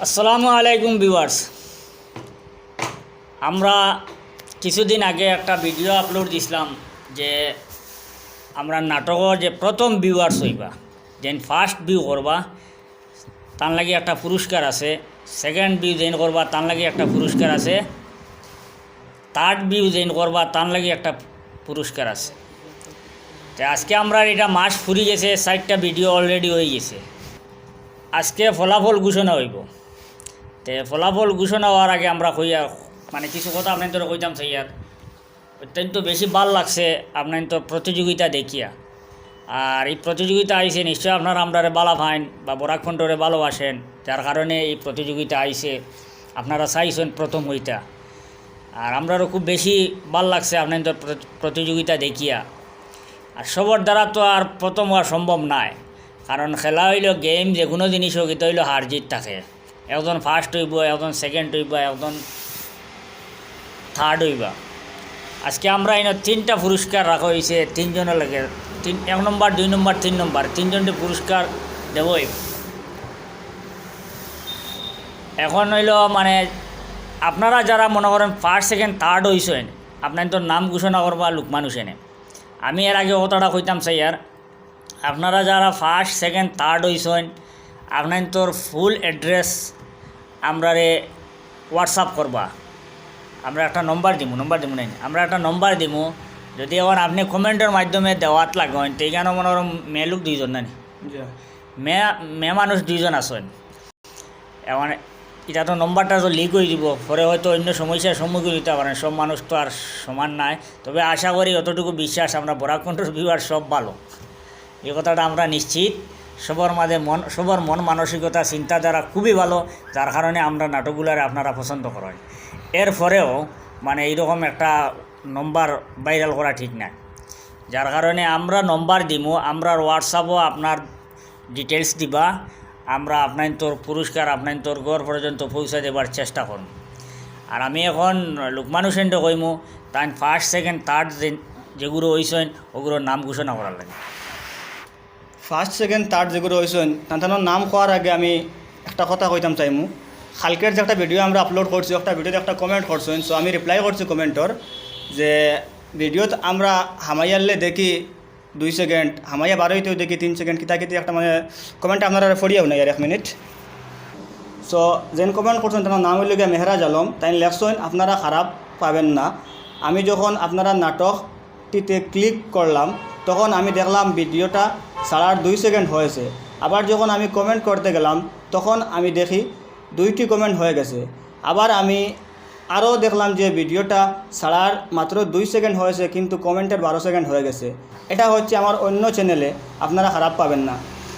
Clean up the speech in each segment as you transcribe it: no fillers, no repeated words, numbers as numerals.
আসসালামু আলাইকুম ভিউয়ার্স। আমরা কিছুদিন আগে একটা ভিডিও আপলোড দিছিলাম যে আমরা নাটকের যে প্রথম ভিউয়ার্স হইবা, যেন ফার্স্ট ভিউ করবা তার লাগি একটা পুরস্কার আছে, সেকেন্ড ভিউ যেন করবা তার লাগি একটা পুরস্কার আছে, থার্ড ভিউ যেন করবা তার লাগি একটা পুরস্কার আছে। তো আজকে আমরা এটা মাস ফুরি গেছে, 60টা ভিডিও অলরেডি হয়ে গেছে। আজকে ফলাফল ঘোষণা হইব। তো ফলাফল ঘোষণা হওয়ার আগে আমরা কইয়া কিছু কথা আপনার কইতাম চাইয়ার অত্যন্ত বেশি ভাল লাগছে আপনার তো প্রতিযোগিতা দেখিয়া। আর এই প্রতিযোগিতা আইসে নিশ্চয় আপনারা আমরা বালা ফাইন বা বরাকখণ্ডরে ভালোবাসেন, যার কারণে এই প্রতিযোগিতা আইসে, আপনারা চাইছেন প্রথম হইতা। আর আমরারও খুব বেশি ভাল লাগছে আপনার তো প্রতিযোগিতা দেখিয়া। আর সবার দ্বারা তো আর প্রথম হওয়া সম্ভব নয়, কারণ খেলা হইল গেম, যে কোনো জিনিস হোক এটা হইল হার জিত থাকে। একজন ফার্স্ট হইব, একজন সেকেন্ড হইব, একজন থার্ড হইবা। আজকে আমরা এনে 3টা পুরস্কার রাখা হয়েছে তিনজনের লাগে, 1 নম্বর 2 নম্বর 3 নম্বর, তিনজনটি পুরস্কার দেবই। এখন হইল আপনারা যারা মনে করেন ফার্স্ট সেকেন্ড থার্ড হয়েছেন, আপনার তো নাম ঘোষণা করবা লোকমান হোসেনে। আমি এর আগে কথাটা কইতাম স্যার, আপনারা যারা ফার্স্ট সেকেন্ড থার্ড হয়েছেন আপনার তোর ফুল অ্যাড্রেস আমরা হোয়াটসঅ্যাপ করবা। আমরা একটা নম্বর দিব নাই, আমরা একটা নম্বর দিব। যদি এখন আপনি কমেন্টের মাধ্যমে দেওয়াত লাগেন তো এইখানে মনে করেন মেয়ে লোক 2জন না, মেয়ে মানুষ 2জন আসেন। এখন এটা তো নম্বরটা তো লিক হয়ে দিব, পরে হয়তো অন্য সমস্যার সম্মুখীন হইতে পারেন। সব মানুষ তো আর সমান নাই, তবে আশা করি অতটুকু বিশ্বাস আমরা বরাকখণ্ডের ভিউয়ার সব ভালো, এই কথাটা আমরা নিশ্চিত। সবার মন মানসিকতা চিন্তাধারা খুবই ভালো, যার কারণে আমরা নাটকগুলার আপনারা পছন্দ করেন। এরপরেও এইরকম একটা নম্বর ভাইরাল করা ঠিক না, যার কারণে আমরা নম্বর দিব। আমরা হোয়াটসঅ্যাপও আপনার ডিটেলস দিবা, আমরা আপনার তোর পুরস্কার আপনার তোর ঘর পর্যন্ত পৌঁছে দেবার চেষ্টা করব। আর আমি এখন লোকমান হোসেনটা কইমু, তাই ফার্স্ট সেকেন্ড থার্ড যেগুলো হয়েছেন ওগুলোর নাম ঘোষণা করার লাগে। ফার্স্ট সেকেন্ড থার্ড যেগুলো হয়েছেন তাদের নাম হওয়ার আগে আমি একটা কথা কইতাম চাইমু। কালকের যে একটা ভিডিও আমরা আপলোড করছি, একটা ভিডিওতে একটা কমেন্ট করছেন, সো আমি রিপ্লাই করছি কমেন্টর যে ভিডিওত আমরা হামাইয়ারলে দেখি 2 সেকেন্ড, হামাইয়া 12তেও দেখি 3 সেকেন্ড, কিতা একটা কমেন্ট আপনারা ফড়িয়াও না 1 মিনিট। সো যেন কমেন্ট করছেন তার নাম হইল গিয়া মেহরাজ আলম। তাই লেখছেন আপনারা খারাপ পাবেন না। আমি যখন আপনারা নাটকটিতে ক্লিক করলাম তখন আমি দেখলাম ভিডিওটা 2.5 সেকেন্ড হয়েছে। আবার যখন আমি কমেন্ট করতে গেলাম তখন আমি দেখি 2টি কমেন্ট হয়ে গেছে। আবার আমি আরও দেখলাম যে ভিডিওটা মাত্র 2 সেকেন্ড হয়েছে, কিন্তু কমেন্টের 12 সেকেন্ড হয়ে গেছে। এটা হচ্ছে আমার অন্য চ্যানেলে, আপনারা খারাপ পাবেন না।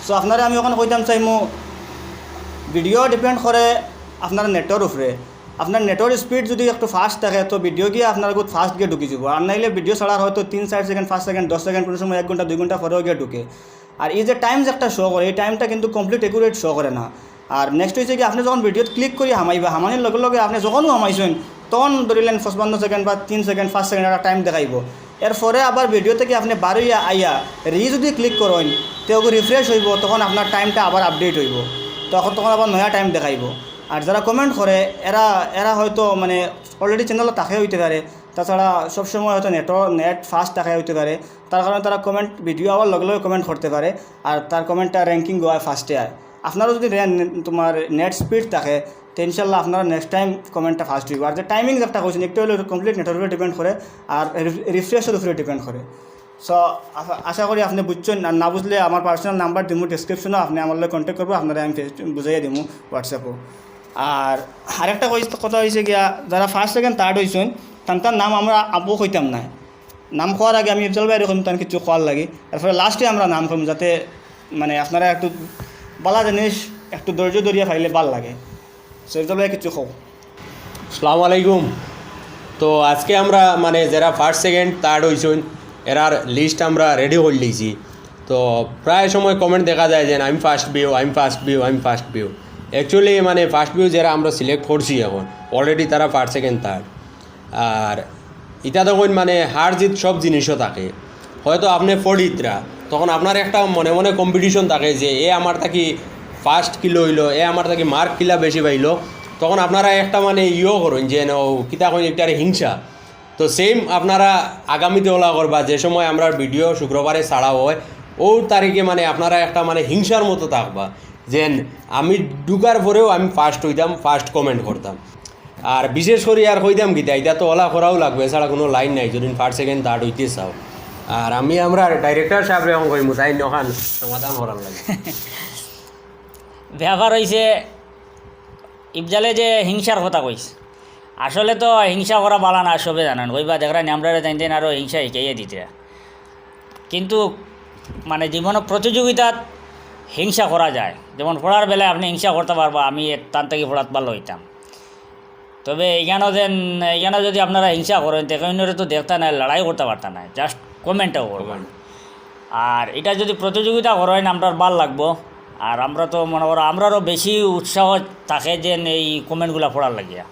সো আপনারা আমি ওখানে কইতাম চাইমু, ভিডিও ডিপেন্ড করে আপনার নেটের উপরে। আপনার নেটের স্পিড যদি একটু ফাস্ট থাকে তো ভিডিও গিয়ে আপনার খুব ফাস্ট গিয়ে ঢুকি যাব। আর নাইলে ভিডিও ছাড়ার হয়তো 3-4 সেকেন্ড 5 সেকেন্ড 10 সেকেন্ড, কোনো সময় 1 ঘন্টা 2 ঘন্টা পরেও গিয়ে ঢুকে। আর এই যে টাইম যে একটা শো করে, এই টাইমটা কিন্তু কমপ্লিট একুরেট শো করে না। আর নেক্সট হয়েছে কি, আপনি যখন ভিডিওত ক্লিক করি হামানির লগে লগে আপনি যখনও হামাইছেন তখন ধরিলেন 55 সেকেন্ড বা 3 সেকেন্ড 5 সেকেন্ড একটা টাইম দেখাইব। এরপরে আবার ভিডিও থেকে আপনি বারোইয়া আইয়া যদি ক্লিক করেন তো রিফ্রেশ হইব, তখন আপনার টাইমটা আবার আপডেট হইব, তখন আবার নয়া টাইম দেখাইব। আর যারা কমেন্ট করে এরা হয়তো অলরেডি চ্যানেলে তাকে হইতে পারে, তাছাড়া সবসময় হয়তো নেট ফাস্ট তাকে হইতে পারে, তার কারণে তারা কমেন্ট ভিডিও আবার লগে লগে কমেন্ট করতে পারে, আর তার কমেন্টটা র্যাঙ্কিং হয় ফার্স্টে আয়। আপনারও যদি তোমার নেট স্পিড থাকে তো ইনশাল্লাহ আপনারা নেক্সট টাইম কমেন্টটা ফাস্ট হইব। আর যে টাইমিং একটা কোয়েশ্চেন একটু হলে কমপ্লিট নেটের উপরে ডিপেন্ড করে আর রিফ্রেশের উপরে ডিপেন্ড করে। সো আশা করি আপনি বুঝছেন। আর না বুঝলে আমার পার্সোনাল নাম্বার দিব ডিসক্রিপশনও, আপনি আমার লগে কন্ট্যাক্ট করবো, আপনারা আমি বুঝাইয়া দিব হোয়াটসঅ্যাপও। আর আরেকটা কথা হয়েছে গিয়া, যারা ফার্স্ট সেকেন্ড থার্ড হয়েছেন তার নাম আমরা আপু কইতাম না। নাম খাওয়ার আগে আমি ইফজল বাইরে কইম, তার কিছু খাওয়ার লাগে, তারপরে লাস্টে আমরা নাম কইম, যাতে আপনারা একটু বালা জিনিস একটু ধৈর্য ধরিয়া ফাইলে ভাল লাগে। সো ইফজল ভাই কিছু খাও। আসসালামু আলাইকুম। তো আজকে আমরা যারা ফার্স্ট সেকেন্ড থার্ড হয়েছেন এরার লিস্ট আমরা রেডি করে লিয়েছি। তো প্রায় সময় কমেন্ট দেখা যায় যে আমি ফার্স্ট ভিউ, আমি ফার্স্ট ভিউ, আমি first view. Actually first view যারা আমরা সিলেক্ট করছি এখন অলরেডি তারা ফার্স্ট সেকেন্ড থার্ড। আর এটা তখন হার জিত সব জিনিসও থাকে। হয়তো আপনি ফরিদরা তখন আপনার একটা মনে মনে কম্পিটিশন থাকে যে এ আমার থাকি ফার্স্ট কিলো হইলো এ আমার থেকে মার্ক কিলা বেশি পাইলো তখন আপনারা একটা মানে ইয়েও করুন যে কিতা কইন একটা হিংসা তো সেম আপনারা আগামীতে ওলা করবা যে সময় আমরা ভিডিও শুক্রবারে ছাড়া হয় ও তারিখে মানে আপনারা একটা মানে হিংসার মতো থাকবা যে আমি ঢুকার পরেও আমি ফার্স্ট হইতাম ফার্স্ট কমেন্ট করতাম আর বিশেষ করে আর কইতাম কি এটা তো ওলা করাও লাগবে এছাড়া কোনো লাইন নাই যদি ফার্স্ট সেকেন্ড থার্ড হইতে চাও আর আমরা ডাইরেক্টর সাহেব এখন কইমু তাই নখান সমাধান করার লাগে ব্যাপার হয়েছে ইফজালে যে হিংসার কথা কইস আসলে তো হিংসা করা বালা না সবে জানেন ওইবা দেখরা আমরা জানতেন আরও হিংসা শিখাইয়ে দিতে কিন্তু মানে জীবন প্রতিযোগিতাত হিংসা করা যায় যেমন পড়ার বেলায় আপনি হিংসা করতে পারবা আমি তার থেকে পড়াত ভালো হইতাম তবে এখানে যদি আপনারা হিংসা করেন তেমনি তো দেখতে নাই লড়াই করতে পারতেন না জাস্ট কমেন্টও করবেন আর এটা যদি প্রতিযোগিতা করেন আমরা ভাল লাগবো আর আমরা তো মনে করো আমরারও বেশি উৎসাহ থাকে যে এই কমেন্টগুলো পড়ার লাগিয়া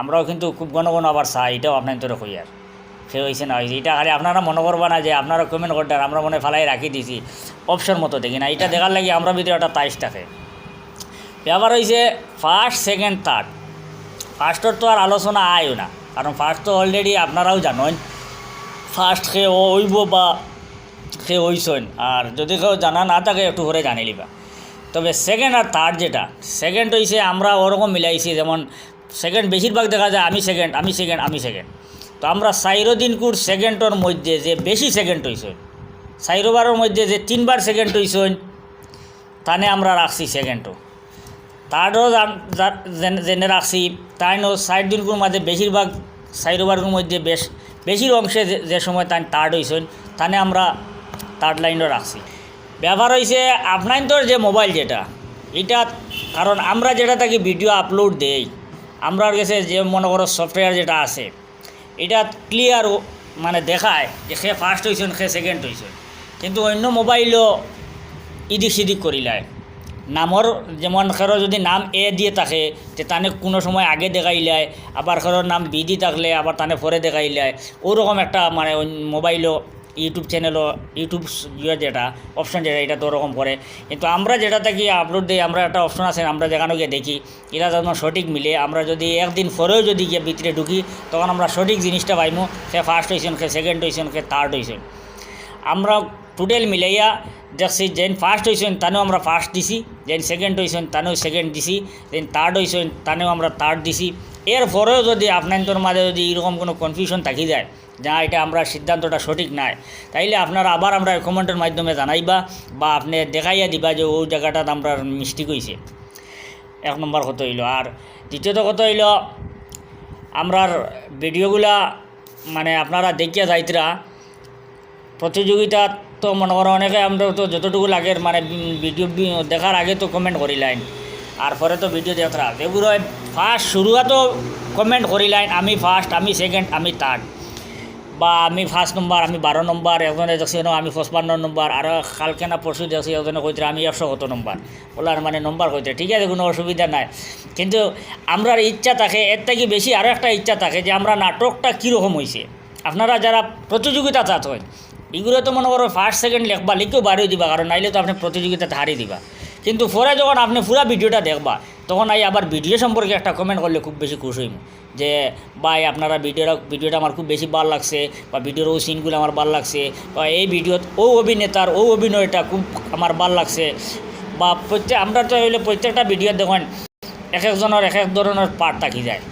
আমরাও কিন্তু খুব ঘন আবার চাই এটাও আপনার তোরে কই আর সে হয়েছে না হয়েছে এটা খালি আপনারা মনে করবা না যে আপনারা কমেন্ট করতে আমরা মনে ফালাই রাখি দিছি অপশন মতো দেখি না এটা দেখার লাগে আমরা ভিতরে একটা তাইশ থাকে ব্যাপার হয়েছে ফার্স্ট সেকেন্ড থার্ড ফার্স্টর তো আর আলোচনা আয়ও না কারণ ফার্স্ট তো অলরেডি আপনারাও জানেন ফার্স্ট সে হইব বা সে হইছেন আর যদি কেউ জানা না থাকে একটু করে জানি লিবা তবে সেকেন্ড আর থার্ড যেটা সেকেন্ড হয়েছে আমরা ওরকম মিলাইছি যেমন সেকেন্ড বেশিরভাগ দেখা যায় আমি সেকেন্ড তো আমরা 4 দিন কুর সেকেন্ডর মধ্যে যে বেশি সেকেন্ড হয়েছেন 4 বারের মধ্যে যে 3 বার সেকেন্ড হয়েছেন তানে আমরা রাখছি সেকেন্ডও থার্ডও জেনে রাখছি তাই 4 দিনকুর মাঝে বেশিরভাগ 4 বারের মধ্যে বেশির অংশে যে সময় তাই থার্ড হয়েছেন তানে আমরা থার্ড লাইনও রাখছি ব্যবহার হয়েছে আপনার তোর যে মোবাইল যেটা এটা কারণ আমরা যেটা থাকি ভিডিও আপলোড দেই আমরা কাছে যে মনে করো সফটওয়্যার যেটা আছে এটা ক্লিয়ার মানে দেখায় যে সে ফার্স্ট হয়েছেন সে সেকেন্ড হয়েছেন কিন্তু অন্য মোবাইলও ইদিক সিদিক করিলায় নামর যেমন কারো যদি নাম এ দিয়ে থাকে যে তানে কোনো সময় আগে দেখাইলায় আবার কারোর নাম বি দিয়ে থাকলে আবার তানে পরে দেখাইলায় ওরকম একটা মানে মোবাইলও ইউটিউব চ্যানেলও ইউটিউব যেটা অপশন যেটা এটা তো ওরকম করে কিন্তু আমরা যেটা থাকি আপলোড দিই আমরা একটা অপশন আছে আমরা যেখানে গিয়ে দেখি এটা যখন সঠিক মিলে আমরা যদি একদিন পরেও যদি গিয়ে ভিতরে ঢুকি তখন আমরা সঠিক জিনিসটা পাইমু সে ফার্স্ট হয়েছেন সে সেকেন্ড হয়েছেন সে থার্ড হয়েছেন আমরা টোটাল মিলাইয়া দেখছি যেন ফার্স্ট হয়েছেন তানেও আমরা ফার্স্ট দিছি যেন সেকেন্ড হয়েছেন তানেও সেকেন্ড দিছি যেন থার্ড হয়েছেন তানেও আমরা থার্ড দিছি এরপরেও যদি আপনার মাঝে যদি এরকম কোনো কনফিউশন থাকি যায় যা এটা আমরা সিদ্ধান্তটা সঠিক নাই তাইলে আপনারা আবার আমরা কমেন্টের মাধ্যমে জানাইবা বা আপনি দেখাইয়া দিবা যে ওই জায়গাটাত আমরা মিস্টেক হয়েছে এক নম্বর কত হইল আর দ্বিতীয়ত কত হইল আমরার ভিডিওগুলা মানে আপনারা দেখিয়া যাইতরা প্রতিযোগিতা তো মনে করো অনেকে আমরা তো যতটুকু লাগে মানে ভিডিও দেখার আগে তো কমেন্ট করিলাইন আর পরে তো ভিডিও দেখা এগুলো ফার্স্ট শুরুয়াতো কমেন্ট করিলাইন আমি ফার্স্ট আমি সেকেন্ড আমি থার্ড বা আমি ফার্স্ট নম্বর আমি 12 নম্বর একজনে দেখছি আমি 55 নম্বর আর কালকে না পরশু দেখছি একজনে কইতে আমি 100 কত নম্বর ওলার মানে নম্বর কইতে ঠিক আছে কোনো অসুবিধা নাই কিন্তু আমরার ইচ্ছা থাকে এর থেকে বেশি আরও একটা ইচ্ছা থাকে যে আমরা নাটকটা কীরকম হয়েছে আপনারা যারা প্রতিযোগিতা চাত হয় এগুলো তো মনে করো ফার্স্ট সেকেন্ড লিখবা লিখেও বাড়িয়ে দিবা কারণ নাইলে তো আপনি প্রতিযোগিতাতে হারিয়ে দিবা কিন্তু পরে যখন আপনি পুরো ভিডিওটা দেখবা তখন আবার ভিডিও সম্পর্কে একটা কমেন্ট করলে খুব বেশি খুশি হইম যে ভাই আপনারা ভিডিওটা আমার খুব বেশি ভালো লাগছে বা ভিডিওর ও সিনগুলো আমার ভালো লাগছে বা এই ভিডিওত ও অভিনেতার ও অভিনয়টা খুব আমার ভালো লাগছে বা আমরা তো হইলে প্রত্যেকটা ভিডিও দেখেন এক একজনের এক এক ধরনের পার্ট থাকি যায়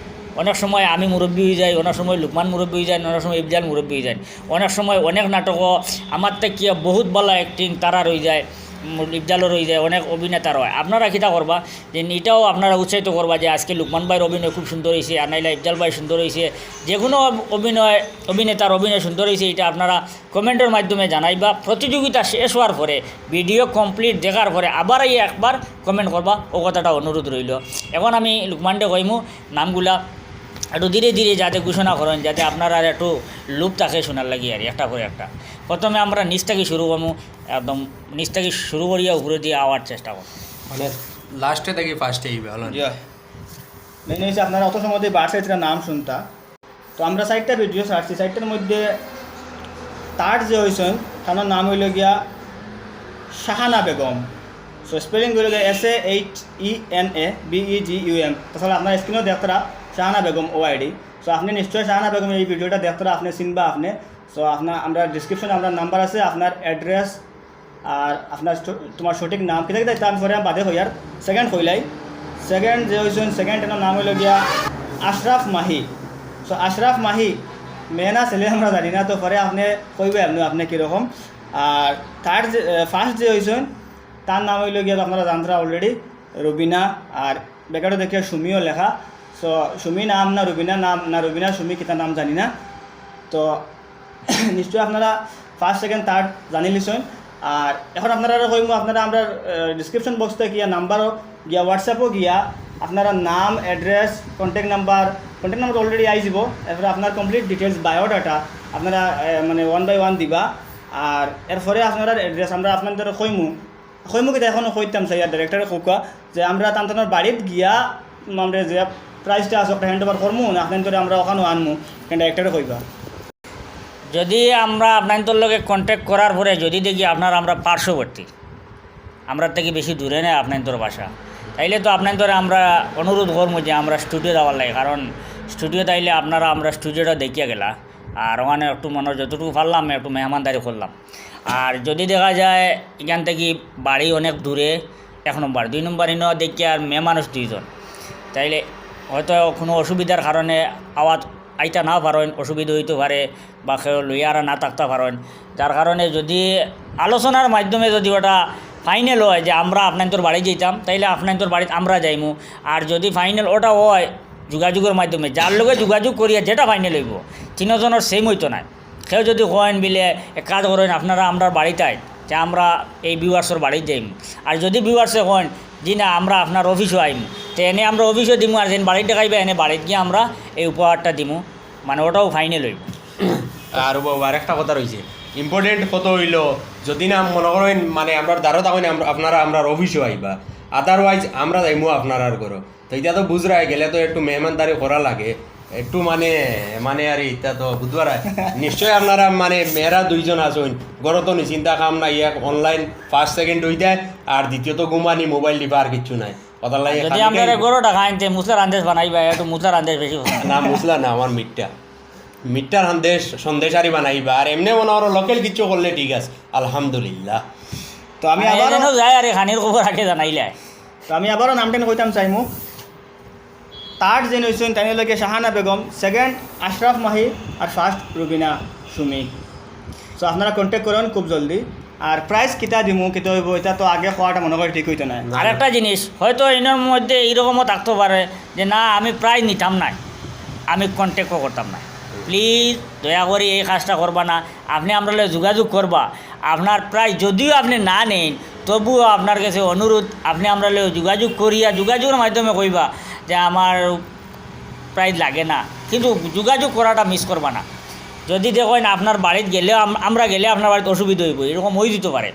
অনেক সময় আমি মুরব্বী হয়ে যাই অনেক সময় লুকমান মুরব্বী হয়ে যায় অনেক সময় ইফজাল মুরব্বী হয়ে যায় অনেক সময় অনেক নাটকও আমার থেকে বহুত ভালো অ্যাক্টিং তারা রয়ে যায় ইফজালও রয়ে যায় অনেক অভিনেতার হয় আপনারা কিতা করবা যে এটাও আপনারা উৎসাহিত করবা যে আজকে লুকমান ভাইয়ের অভিনয় খুব সুন্দর হয়েছে আর নাইলে ইফজাল ভাই সুন্দর হয়েছে যে কোনো অভিনেতার অভিনয় সুন্দর হয়েছে এটা আপনারা কমেন্টের মাধ্যমে জানাইবা প্রতিযোগিতা শেষ হওয়ার পরে ভিডিও কমপ্লিট দেখার পরে আবার একবার কমেন্ট করবা ও কথাটা অনুরোধ রইল এখন আমি লুকমানডে কইমু নামগুলা একটু ধীরে ধীরে যাতে ঘোষণা করেন যাতে আপনারা একটু লুপ থাকে শোনার লাগি আর একটা করে একটা প্রথমে আমরা নিচ থেকে শুরু করবো একদম নিচ থেকে শুরু করিয়া উপরে দিয়ে আওয়ার চেষ্টা করবো মানে লাস্টে থেকে ফার্স্টে আইবে হলো মেন হয়েছে আপনারা অত সময় বার্সাইটরা নাম শুনতা তো আমরা 4টা ভিডিও ছাড়ছি 4টার মধ্যে তার যে হয়েছেন তার নাম হইল গিয়া শাহানা বেগম সো স্পেলিং হইল SAHENABEGUM। তাছাড়া আপনার স্ক্রিনেও দেখতরা শাহানা বেগম OID। সো আপনি নিশ্চয়ই শাহানা বেগম এই ভিডিওটা দেখতরা আপনি চিনবা আপনি। সো আপনার আমরা ডিসক্রিপশনে আপনার নাম্বার আছে, আপনার অ্যাড্রেস আর আপনার তোমার সঠিক নাম কিতা কিতা আমি পরে বাদে হইয়ার সেকেন্ড হইলাই। সেকেন্ড যে হয়েছেন সেকেন্ড এর নাম হইল গিয়া আশরাফ মাহি। সো আশরাফ মাহি মেয়ে না ছেলে আমরা জানি না, তো পরে আপনি কইবে আপনি কীরকম। আর তার যে ফার্স্ট যে হয়েছেন তার নাম হইল গিয়া আপনারা জানতরা অলরেডি রুবিনা, আর বেকারও দেখিয়া সুমিও লেখা। সো সুমি নাম না রুবিনা নাম না রুবিনা সুমি কিতা নাম জানি না। তো নিশ্চয়ই আপনারা ফার্স্ট সেকেন্ড থার্ড জানি লিছেন। আর এখন আপনারা কইমু আপনারা আমরা ডিসক্রিপশন বক্সতে গিয়া নাম্বারও গিয়া হোয়াটসঅ্যাপও গিয়া আপনারা নাম address contact number already I যাব। এরপরে আপনার কমপ্লিট ডিটেলস বায়োডাটা আপনারা মানে 1 বাই 1 দিবা। আর এরপরে আপনার অ্যাড্রেস আমরা আপনাদের কইমু কিন্তু এখনও কইতাম চাই আর ডাইরেক্টরে কোকা যে আমরা তান্তানোর বাড়িত গিয়া আমরা যে প্রাইসটা আছে ওটা হ্যান্ড ওভার করমু না আপনাদের আমরা ওখানেও আনমু কিন্তু ডাইরেক্টরে কইবা। যদি আমরা আপনাদের লগে কন্ট্যাক্ট করার পরে যদি দেখি আপনার আমরা পার্শ্ববর্তী আমরা থেকে বেশি দূরে নেই আপনাদের বাসা, তাইলে তো আপনাদের আমরা অনুরোধ করবো যে আমরা স্টুডিও যাওয়ার লাগে, কারণ স্টুডিও তাইলে আপনারা আমরা স্টুডিওটা দেখিয়া গেলা আর ওখানে একটু মনে যতটুকু পারলাম একটু মেহমানদারি করলাম। আর যদি দেখা যায় এখান থেকে বাড়ি অনেক দূরে 1 নম্বর 2 নম্বর ইনো দেখি আর মেয়ে মানুষ 2 জন, তাইলে হয়তো কোনো অসুবিধার কারণে আওয়াজ আইতা না পারেন, অসুবিধা হইতে পারে বা কেউ লইয়ারা না থাকতে পারেন। যার কারণে যদি আলোচনার মাধ্যমে যদি ওটা ফাইনাল হয় যে আমরা আপনাদের বাড়ি যেতাম, তাইলে আপনাদের বাড়িতে আমরা যাইমু। আর যদি ফাইনাল ওটা হয় যোগাযোগের মাধ্যমে যার লগে যোগাযোগ করিয়া যেটা ফাইনাল হইব 3 জনের সেম হইতো না। কেউ যদি কয়েন বিলে এক কাজ করেন আপনারা আমরা বাড়িতে যে আমরা এই ভিউয়ার্সের বাড়িতে যাইম, আর যদি ভিউয়ার্সে কয়েন জি না আমরা আপনার অফিসও আইম, তো এনে আমরা অফিসও দিমু, আর যেন বাড়িতে খাইবে এনে বাড়িতে গিয়ে আমরা এই উপহারটা দিমু, মানে ওটাও ফাইনাল হইব। আর আরেকটা কথা রয়েছে ইম্পর্টেন্ট কত হইল যদি না মনে করেন মানে আমরা দ্বারও তখন আপনারা আমরা অফিসও আইবা, আদারওয়াইজ আমরা যাইমু আপনার আর করো, তো এটা তো বুঝরাই গেলে তো একটু মেহমানদারি করা লাগে একটু মানে মানে আর এটা তো বুধবার নিশ্চয়ই আপনারা মানে মেয়েরা 2 জন আসুন গড় তো চিন্তা কাম নাই, এক অনলাইন ফার্স্ট সেকেন্ড হইতে আর দ্বিতীয়ত ঘুমানি মোবাইল দিবা আর কিচ্ছু নাই। কথা লাগে যদি আমরা গরোটা খাইতে মুসলার আন্দেশ বানাইবা, একটু মুসলার আন্দেশ বেশি না মুসলা না আমার মিটটার সন্দেশ সন্দেশারি বানাইবা, আর এমনি মনে করো লোকাল কিছু করলে ঠিক আছে আলহামদুলিল্লাহ। তো আমি আবারও যাই আর খানির খবর আগে জানাইলে আবারও নামটা কইতাম চাইমু। থার্ড যে হয়েছেন তাই লগে শাহানা বেগম, সেকেন্ড আশরাফ মাহি আর ফার্স্ট রুবিনা সুমি। সো আপনারা কন্ট্যাক্ট করেন খুব জলদি। আর প্রাইস কিতা দিমু কিতা হইব এটা তো আগে খাওয়াটা মনে করি ঠিক হইতো না। আরেকটা জিনিস হয়তো এনার মধ্যে এইরকমও থাকতে পারে যে না আমি প্রায় নিতাম না, আমি কন্ট্যাক্টও করতাম না। প্লিজ দয়া করে এই কাজটা করবা না, আপনি আমরা যোগাযোগ করবা। আপনার প্রায় যদিও আপনি না নেন তবুও আপনার কাছে অনুরোধ আপনি আমরা যোগাযোগ করিয়া যোগাযোগের মাধ্যমে কইবা যে আমার প্রায় লাগে না, কিন্তু যোগাযোগ করাটা মিস করবা না। যদি দেখেন আপনার বাড়িতে গেলেও আমরা গেলে আপনার বাড়িতে অসুবিধা হইব, এরকম হয়ে দিতে পারে,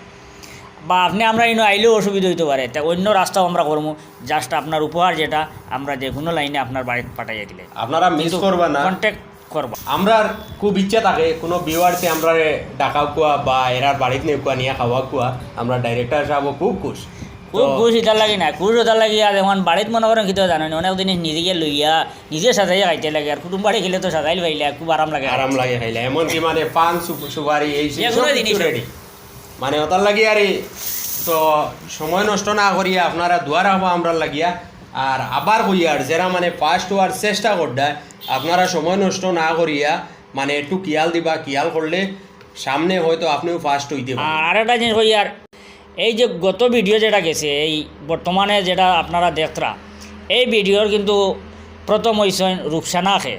বা আপনি আমরা এনে আইলেও অসুবিধা হইতে পারে, তাই অন্য রাস্তাও আমরা করবো। জাস্ট আপনার উপহার যেটা আমরা যে কোনো লাইনে আপনার বাড়িতে পাঠাইয়া দিলে আপনারা মিস করবা না, কন্ট্যাক্ট করবা। আমরা খুব ইচ্ছা থাকে কোনো ভিউয়ার্সে আমরা ডাকাও কুয়া বা এরার বাড়িতে নিয়ে কুয়া নিয়ে খাওয়া কুয়া আমরা ডাইরেক্টর সাহেব খুব খুশ খুব খুশ ইতার লাগি না, খুশ ওটার লাগি। আর এখন বাড়িতে মনে করেন কিন্তু জানেন অনেক জিনিস নিজেকে লইয়া নিজে সাজাইয়া খাইতে লাগে, আর কুটুম বাড়ি খেলে তো সাজাইল পাইলে খুব আরাম লাগে খাইলে, এমনকি মানে পান সুপারি এই জিনিস রেডি মানে ওটার লাগি আর তো সময় নষ্ট না করিয়া আপনারা দুয়ার হবো আমরা লাগিয়া। আর আবার হইয়ার যারা মানে ফার্স্ট হওয়ার চেষ্টা করতে আপনারা সময় নষ্ট না করিয়া মানে একটু কিয়াল দিবা, কিয়াল করলে সামনে হয়তো আপনিও ফার্স্ট হইতে পারেন। আর একটা জিনিস হইয়ার এই যে গত ভিডিও যেটা গেছে এই বর্তমানে যেটা আপনারা দেখতরা এই ভিডিওর কিন্তু প্রথম হইছেন রূপসানা খে,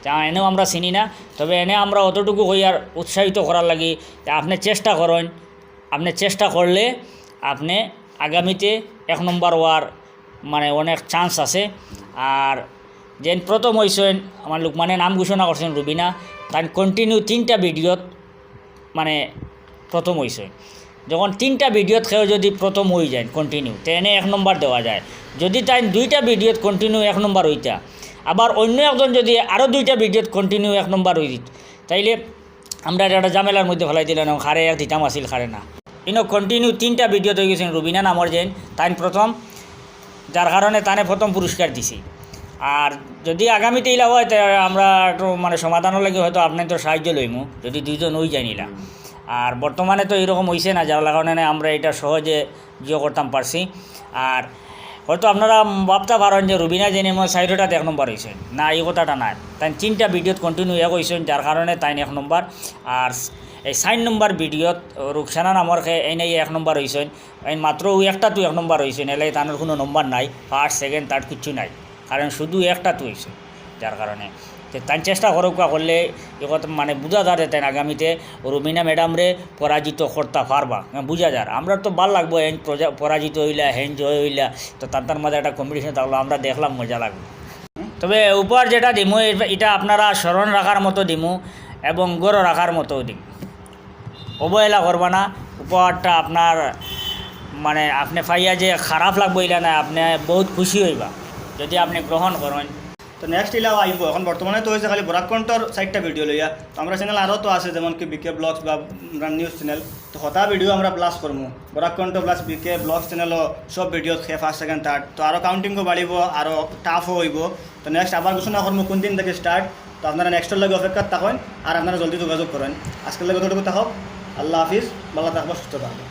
তা এনেও আমরা চিনি না, তবে এনে আমরা অতটুকু হইয়ার উৎসাহিত করার লাগি আপনি চেষ্টা করেন, আপনি চেষ্টা করলে আপনি আগামীতে 1 নম্বর হওয়ার মানে অনেক চান্স আছে। আর যেন প্রথম হইছেন আমার লোক মানে নাম ঘোষণা করছেন রুবিনা, তাই কন্টিনিউ 3টা ভিডিওত মানে প্রথম হইছে। যখন 3টা ভিডিওত কেউ যদি প্রথম হয়ে যায় কন্টিনিউ তেনে 1 নম্বর দেওয়া যায়। যদি তাই 2টা ভিডিওত কন্টিনিউ 1 নম্বর হইতা, আবার অন্য একজন যদি আরও 2টা ভিডিওত কন্টিনিউ 1 নম্বর হয়ে দিত, তাইলে আমরা একটা ঝামেলার মধ্যে ফেলাই দিলাম, খারে এক দিতাম আসিল খারে না। ইনো কন্টিনিউ 3টা ভিডিও তৈরি গেছেন রুবিনা নামর যেন তাই প্রথম, যার কারণে তানে প্রথম পুরস্কার দিছি। আর যদি আগামীতে ইলা হয় তা আমরা একটু মানে সমাধানও লাগে হয়তো আপনার তো সাহায্য লইমু যদি দুইজন ওই জানিলা। আর বর্তমানে তো এরকম হইছে না, যার কারণে আমরা এটা সহজে জিও করতাম পারছি। আর হয়তো আপনারা ভাবতে পারেন যে রুবিনা জেনে মনে 4টাতে 1 নম্বর হয়েছে, না এই কথাটা না, তাই 3টা ভিডিওত কন্টিনিউ হয়েছেন যার কারণে তাই 1 নম্বর। আর এই 4 নম্বর ভিডিওত রুকসানা নামর এই নাই 1 নম্বর হয়েছেন, এই মাত্র ওই একটা তো 1 নম্বর হয়েছেন, এলাই তার কোনো নম্বর নাই, ফার্স্ট সেকেন্ড থার্ড কিচ্ছু নাই, কারণ শুধু একটা তো হয়েছে। যার কারণে তাই চেষ্টা করুকা করলে এ কথা মানে বোঝা যায় তাই আগামীতে রুবিনা ম্যাডামরে পরাজিত করতে পারবা, বুঝা যায়। আমরা তো ভাল লাগবো হেন পরাজিত হইলা হেন জয় হইলা, তো তার মাঝে একটা কম্পিটিশন থাকলো, আমরা দেখলাম মজা লাগবে। তবে উপহার যেটা দিমু এটা আপনারা স্মরণ রাখার মতো দিমু এবং গড় রাখার মতো দিম, অবহেলা করবা না। উপহারটা আপনার মানে আপনি পাইয়া যে খারাপ লাগবো এটা না, আপনি বহুত খুশি হইবা যদি আপনি গ্রহণ করেন। তো নেক্সট ইলাও আইব, এখন বর্তমানে তো হয়েছে খালি বরাকণ্ঠর 4টা ভিডিও লইয়া, তো আমরা চ্যানেল আরও তো আছে যেমন কি বিকে ব্লগস বা নিউজ চ্যানেল, তো হতা ভিডিও আমরা প্লাস করবো বরাকণ্ঠ প্লাস বিকে ব্লগস চ্যানেলও সব ভিডিও ফার্স্ট সেকেন্ড থার্ড, তো আরও কাউন্টিংও বাড়িব, আরও টাফও হইব। তো নেক্সট আবার ঘোষণা করবো কোন দিন থেকে স্টার্ট, তো আপনারা নেক্সটের লগে অপেক্ষা থাকেন আর আপনারা জলদি যোগাযোগ করেন। আজকের লগে ততটুকু থাকক, আল্লাহ হাফিজ, ভালো থাকবো, সুস্থ থাকবো।